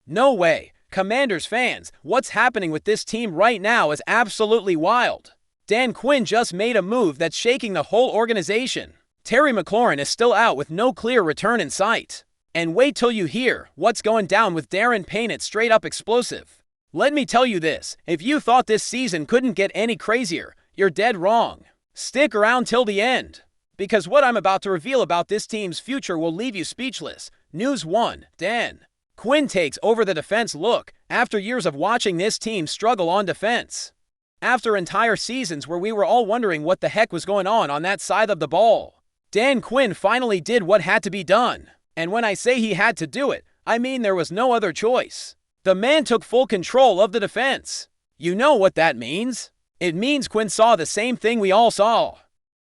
No way. Commanders fans, what's happening with this team right now is absolutely wild. Dan Quinn just made a move that's shaking the whole organization. Terry McLaurin is still out with no clear return in sight. And wait till you hear what's going down with Darren Payne. It's straight up explosive. Let me tell you this, if you thought this season couldn't get any crazier, you're dead wrong. Stick around till the end, because what I'm about to reveal about this team's future will leave you speechless. News 1, Dan Quinn takes over the defense look after years of watching this team struggle on defense. After entire seasons where we were all wondering what the heck was going on that side of the ball, Dan Quinn finally did what had to be done. And when I say he had to do it, I mean there was no other choice. The man took full control of the defense. You know what that means? It means Quinn saw the same thing we all saw.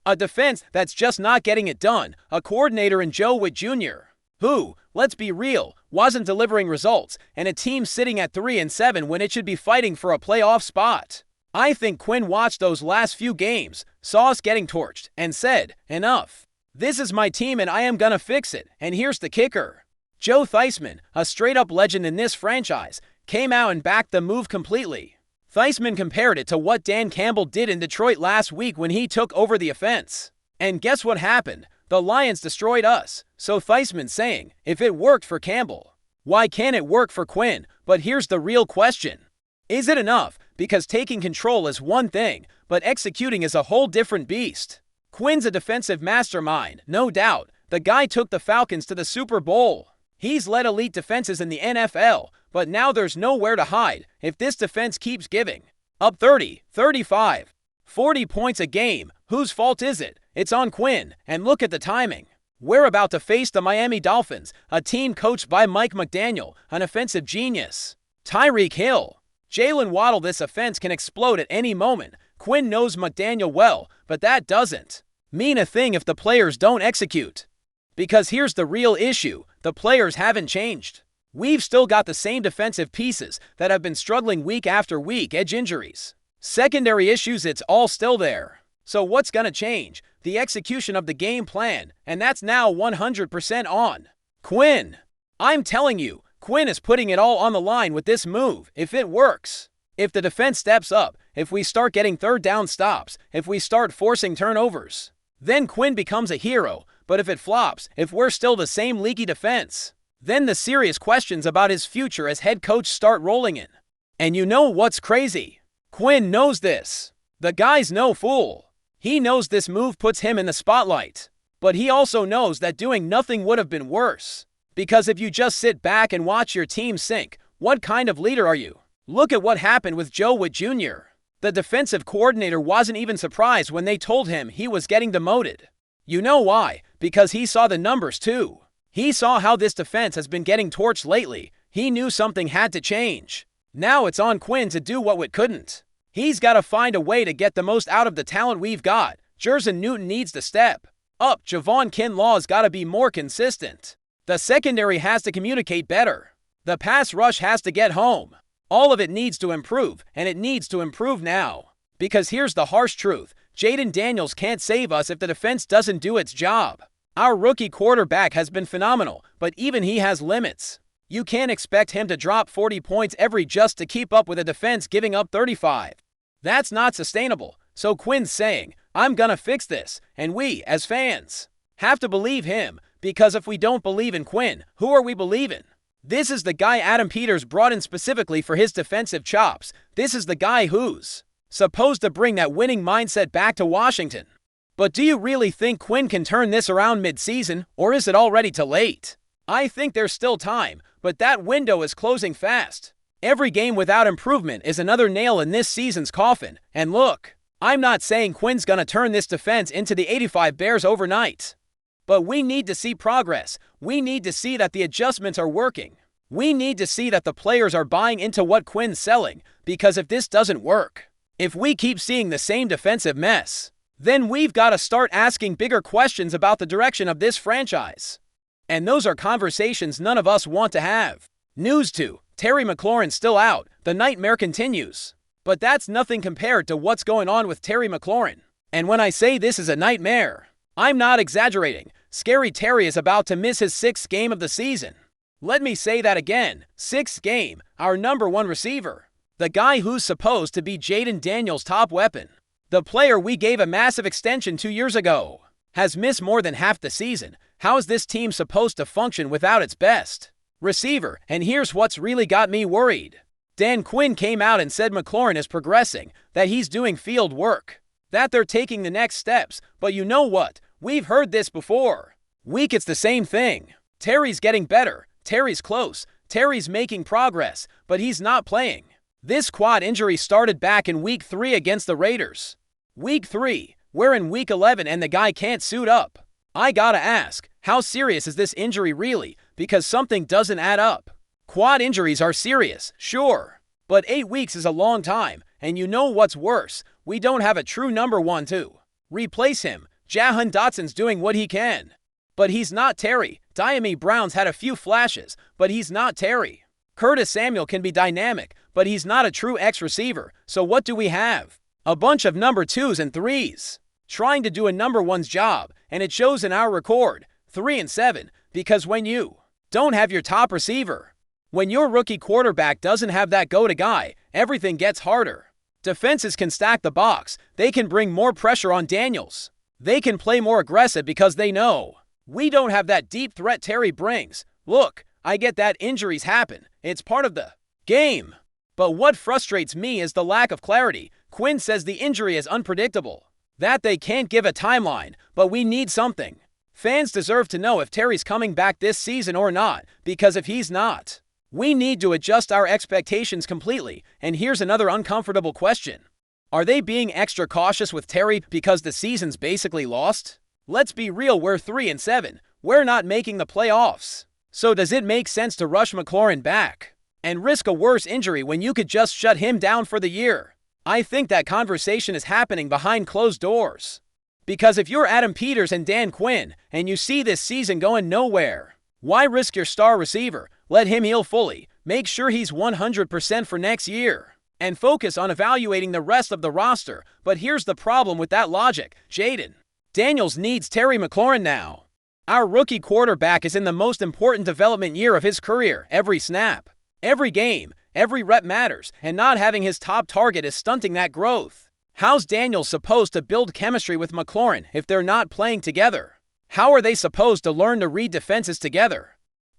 A defense that's just not getting it done. A coordinator in Joe Witt Jr., who, let's be real, wasn't delivering results, and a team sitting at 3-7 when it should be fighting for a playoff spot. I think Quinn watched those last few games, saw us getting torched, and said, enough. This is my team and I am gonna fix it. And here's the kicker. Joe Theismann, a straight-up legend in this franchise, came out and backed the move completely. Theismann compared it to what Dan Campbell did in Detroit last week when he took over the offense. And guess what happened? The Lions destroyed us. So Theismann's saying, if it worked for Campbell, why can't it work for Quinn? But here's the real question. Is it enough? Because taking control is one thing, but executing is a whole different beast. Quinn's a defensive mastermind, no doubt. The guy took the Falcons to the Super Bowl. He's led elite defenses in the NFL, but now there's nowhere to hide if this defense keeps giving up 30, 35, 40 points a game. Whose fault is it? It's on Quinn, and look at the timing. We're about to face the Miami Dolphins, a team coached by Mike McDaniel, an offensive genius. Tyreek Hill, Jalen Waddle. This offense can explode at any moment. Quinn knows McDaniel well, but that doesn't mean a thing if the players don't execute. Because here's the real issue, the players haven't changed. We've still got the same defensive pieces that have been struggling week after week. Edge injuries, secondary issues, it's all still there. So what's gonna change? The execution of the game plan, and that's now 100% on Quinn. I'm telling you, Quinn is putting it all on the line with this move. If it works, if the defense steps up, if we start getting third down stops, if we start forcing turnovers, then Quinn becomes a hero. But if it flops, if we're still the same leaky defense, then the serious questions about his future as head coach start rolling in. And you know what's crazy? Quinn knows this. The guy's no fool. He knows this move puts him in the spotlight. But he also knows that doing nothing would have been worse. Because if you just sit back and watch your team sink, what kind of leader are you? Look at what happened with Joe Witt Jr. The defensive coordinator wasn't even surprised when they told him he was getting demoted. You know why? Because he saw the numbers too. He saw how this defense has been getting torched lately. He knew something had to change. Now it's on Quinn to do what Witt couldn't. He's got to find a way to get the most out of the talent we've got. Jerson Newton needs to step up. Javon Kinlaw's got to be more consistent. The secondary has to communicate better. The pass rush has to get home. All of it needs to improve, and it needs to improve now. Because here's the harsh truth. Jaden Daniels can't save us if the defense doesn't do its job. Our rookie quarterback has been phenomenal, but even he has limits. You can't expect him to drop 40 points every just to keep up with a defense giving up 35. That's not sustainable. So Quinn's saying, I'm gonna fix this, and we, as fans, have to believe him, because if we don't believe in Quinn, who are we believing? This is the guy Adam Peters brought in specifically for his defensive chops. This is the guy who's supposed to bring that winning mindset back to Washington. But do you really think Quinn can turn this around mid-season, or is it already too late? I think there's still time, but that window is closing fast. Every game without improvement is another nail in this season's coffin. And look, I'm not saying Quinn's gonna turn this defense into the 85 Bears overnight. But we need to see progress. We need to see that the adjustments are working. We need to see that the players are buying into what Quinn's selling, because if this doesn't work, if we keep seeing the same defensive mess, then we've got to start asking bigger questions about the direction of this franchise. And those are conversations none of us want to have. News 2, Terry McLaurin's still out. The nightmare continues. But that's nothing compared to what's going on with Terry McLaurin. And when I say this is a nightmare, I'm not exaggerating. Scary Terry is about to miss his 6th game of the season. Let me say that again. 6th game, our #1 receiver. The guy who's supposed to be Jaden Daniels' top weapon. The player we gave a massive extension 2 years ago. Has missed more than half the season. How is this team supposed to function without its best receiver? And here's what's really got me worried. Dan Quinn came out and said McLaurin is progressing, that he's doing field work, that they're taking the next steps. But you know what? We've heard this before. Week it's the same thing. Terry's getting better. Terry's close. Terry's making progress, but he's not playing. This quad injury started back in Week 3 against the Raiders. Week 3, we're in Week 11 and the guy can't suit up. I gotta ask, how serious is this injury really? Because something doesn't add up. Quad injuries are serious, sure, but 8 weeks is a long time, and you know what's worse? We don't have a true #1 to replace him. Jahan Dotson's doing what he can, but he's not Terry. Diami Brown's had a few flashes, but he's not Terry. Curtis Samuel can be dynamic, but he's not a true X receiver. So what do we have? A bunch of #2s and 3s trying to do a #1's job, and it shows in our record, 3-7, because when you don't have your top receiver, when your rookie quarterback doesn't have that go-to guy, everything gets harder. Defenses can stack the box. They can bring more pressure on Daniels. They can play more aggressive because they know we don't have that deep threat Terry brings. Look, I get that injuries happen. It's part of the game. But what frustrates me is the lack of clarity. Quinn says the injury is unpredictable, that they can't give a timeline, but we need something. Fans deserve to know if Terry's coming back this season or not, because if he's not, we need to adjust our expectations completely. And here's another uncomfortable question. Are they being extra cautious with Terry because the season's basically lost? Let's be real, we're 3-7. We're not making the playoffs. So does it make sense to rush McLaurin back and risk a worse injury when you could just shut him down for the year? I think that conversation is happening behind closed doors. Because if you're Adam Peters and Dan Quinn and you see this season going nowhere, why risk your star receiver? Let him heal fully. Make sure he's 100% for next year. And focus on evaluating the rest of the roster. But here's the problem with that logic. Jaden Daniels needs Terry McLaurin now. Our rookie quarterback is in the most important development year of his career. Every snap, every game, every rep matters, and not having his top target is stunting that growth. How's Daniels supposed to build chemistry with McLaurin if they're not playing together? How are they supposed to learn to read defenses together,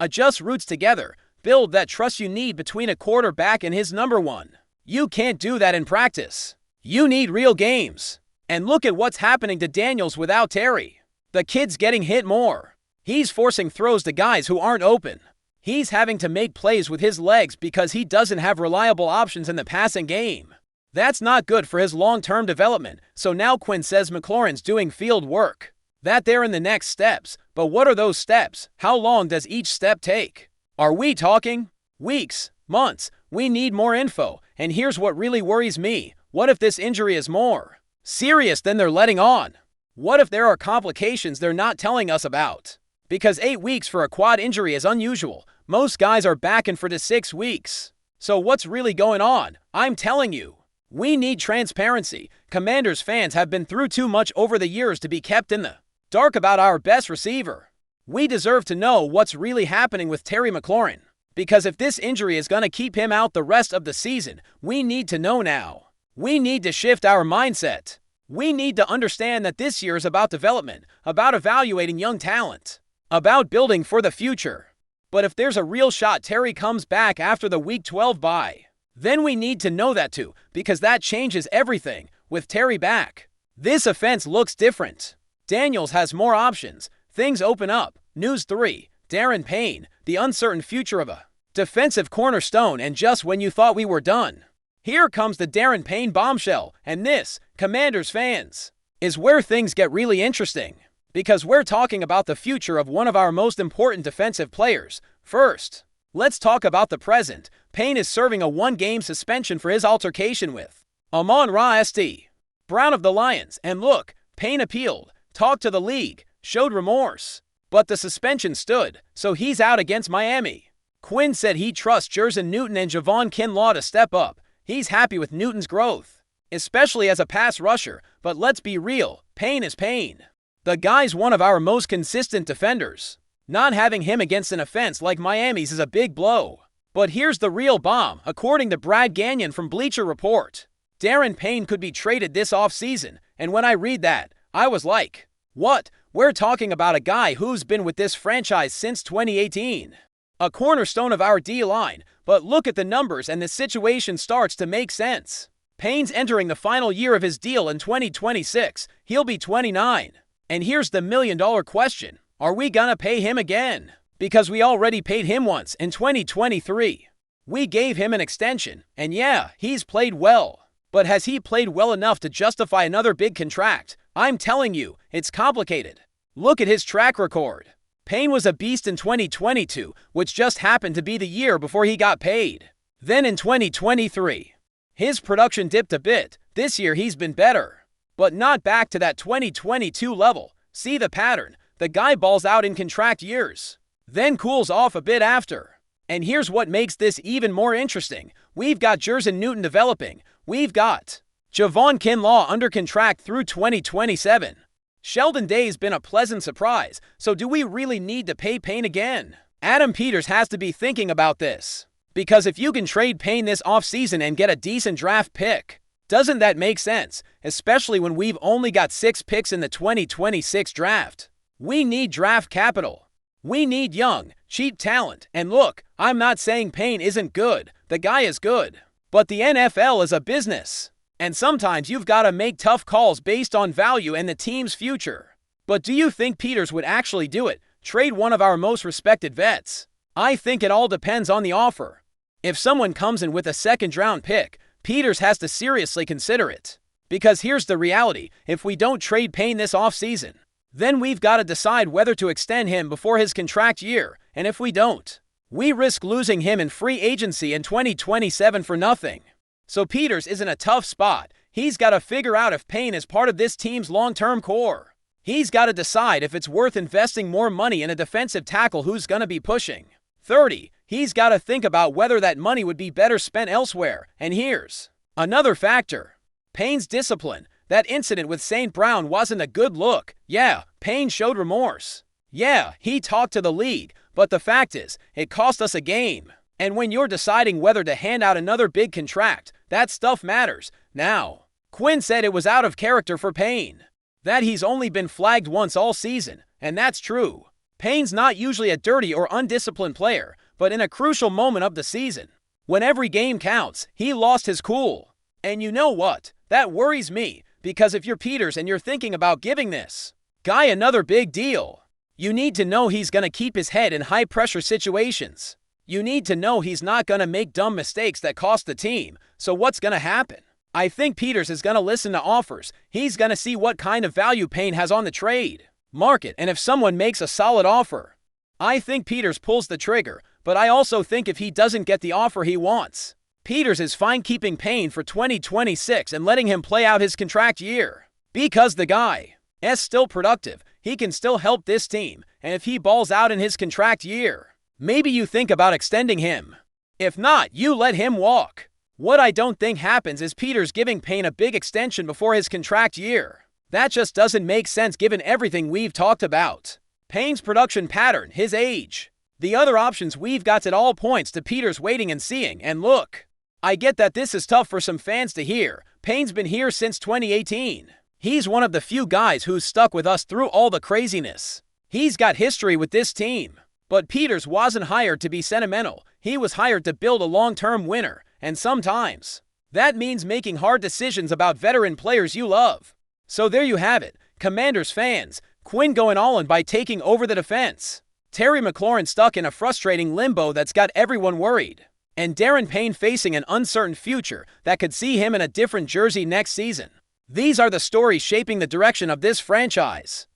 adjust routes together, build that trust you need between a quarterback and his #1? You can't do that in practice. You need real games. And look at what's happening to Daniels without Terry. The kid's getting hit more. He's forcing throws to guys who aren't open. He's having to make plays with his legs because he doesn't have reliable options in the passing game. That's not good for his long-term development. So now Quinn says McLaurin's doing field work, that they're in the next steps. But what are those steps? How long does each step take? Are we talking weeks, months? We need more info. And here's what really worries me. What if this injury is more serious than they're letting on? What if there are complications they're not telling us about? Because 8 weeks for a quad injury is unusual. Most guys are back in 4 to 6 weeks. So what's really going on? I'm telling you, we need transparency. Commanders fans have been through too much over the years to be kept in the dark about our best receiver. We deserve to know what's really happening with Terry McLaurin. Because if this injury is going to keep him out the rest of the season, we need to know now. We need to shift our mindset. We need to understand that this year is about development, about evaluating young talent, about building for the future. But if there's a real shot Terry comes back after the Week 12 bye, then we need to know that too, because that changes everything. With Terry back, this offense looks different. Daniels has more options. Things open up. News 3, Darren Payne, the uncertain future of a defensive cornerstone. And just when you thought we were done, here comes the Darren Payne bombshell. And this, Commanders fans, is where things get really interesting. Because we're talking about the future of one of our most important defensive players. First, let's talk about the present. Payne is serving a 1-game suspension for his altercation with Amon-Ra St. Brown of the Lions. And look, Payne appealed, talked to the league, showed remorse. But the suspension stood, so he's out against Miami. Quinn said he trusts Jerson Newton and Javon Kinlaw to step up. He's happy with Newton's growth, especially as a pass rusher. But let's be real, Payne is Payne. The guy's one of our most consistent defenders. Not having him against an offense like Miami's is a big blow. But here's the real bomb, according to Brad Gagnon from Bleacher Report. Darren Payne could be traded this offseason, and when I read that, I was like, what? We're talking about a guy who's been with this franchise since 2018. A cornerstone of our D-line, but look at the numbers and the situation starts to make sense. Payne's entering the final year of his deal in 2026. He'll be 29. And here's the million-dollar question. Are we gonna pay him again? Because we already paid him once in 2023. We gave him an extension, and yeah, he's played well. But has he played well enough to justify another big contract? I'm telling you, it's complicated. Look at his track record. Payne was a beast in 2022, which just happened to be the year before he got paid. Then in 2023, his production dipped a bit. This year he's been better, but not back to that 2022 level. See the pattern. The guy balls out in contract years, then cools off a bit after. And here's what makes this even more interesting. We've got Jerson Newton developing. We've got Javon Kinlaw under contract through 2027. Sheldon Day's been a pleasant surprise, so do we really need to pay Payne again? Adam Peters has to be thinking about this. Because if you can trade Payne this offseason and get a decent draft pick, doesn't that make sense? Especially when we've only got 6 picks in the 2026 draft. We need draft capital. We need young, cheap talent. And look, I'm not saying Payne isn't good. The guy is good. But the NFL is a business. And sometimes you've got to make tough calls based on value and the team's future. But do you think Peters would actually do it? Trade one of our most respected vets? I think it all depends on the offer. If someone comes in with a second-round pick, Peters has to seriously consider it. Because here's the reality. If we don't trade Payne this offseason, then we've got to decide whether to extend him before his contract year, and if we don't, we risk losing him in free agency in 2027 for nothing. So Peters is in a tough spot. He's got to figure out if Payne is part of this team's long-term core. He's got to decide if it's worth investing more money in a defensive tackle who's going to be pushing 30. He's got to think about whether that money would be better spent elsewhere. And here's another factor. Payne's discipline. That incident with St. Brown wasn't a good look. Yeah, Payne showed remorse. Yeah, he talked to the league, but the fact is, it cost us a game. And when you're deciding whether to hand out another big contract, that stuff matters. Now, Quinn said it was out of character for Payne. That he's only been flagged once all season, and that's true. Payne's not usually a dirty or undisciplined player, but in a crucial moment of the season, when every game counts, he lost his cool. And you know what? That worries me. Because if you're Peters and you're thinking about giving this guy another big deal, you need to know he's going to keep his head in high-pressure situations. You need to know he's not going to make dumb mistakes that cost the team. So what's going to happen? I think Peters is going to listen to offers. He's going to see what kind of value Payne has on the trade market, and if someone makes a solid offer, I think Peters pulls the trigger. But I also think if he doesn't get the offer he wants, Peters is fine keeping Payne for 2026 and letting him play out his contract year. Because the guy is still productive, he can still help this team, and if he balls out in his contract year, maybe you think about extending him. If not, you let him walk. What I don't think happens is Peters giving Payne a big extension before his contract year. That just doesn't make sense given everything we've talked about. Payne's production pattern, his age. The other options we've got at all points to Peters waiting and seeing, and look. I get that this is tough for some fans to hear. Payne's been here since 2018. He's one of the few guys who's stuck with us through all the craziness. He's got history with this team. But Peters wasn't hired to be sentimental. He was hired to build a long-term winner. And sometimes, that means making hard decisions about veteran players you love. So there you have it. Commanders fans, Quinn going all in by taking over the defense. Terry McLaurin stuck in a frustrating limbo that's got everyone worried. And Darren Payne facing an uncertain future that could see him in a different jersey next season. These are the stories shaping the direction of this franchise.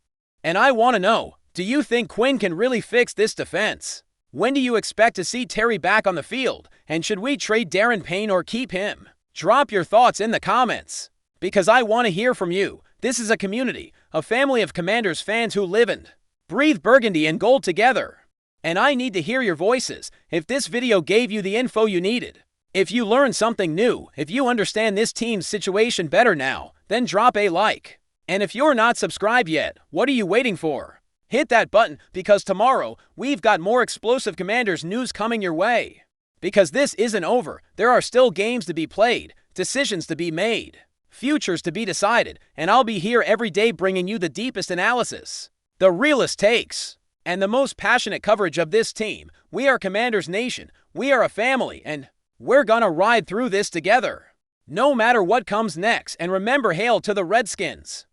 And I want to know, do you think Quinn can really fix this defense? When do you expect to see Terry back on the field? And should we trade Darren Payne or keep him? Drop your thoughts in the comments. Because I want to hear from you. This is a community, a family of Commanders fans who live and breathe Burgundy and Gold together. And I need to hear your voices. If this video gave you the info you needed, if you learned something new, if you understand this team's situation better now, then drop a like. And if you're not subscribed yet, what are you waiting for? Hit that button because tomorrow we've got more explosive Commanders news coming your way. Because this isn't over, there are still games to be played, decisions to be made, futures to be decided, and I'll be here every day bringing you the deepest analysis, the realest takes, and the most passionate coverage of this team. We are Commanders Nation, we are a family, and we're gonna ride through this together. No matter what comes next, and remember, hail to the Redskins.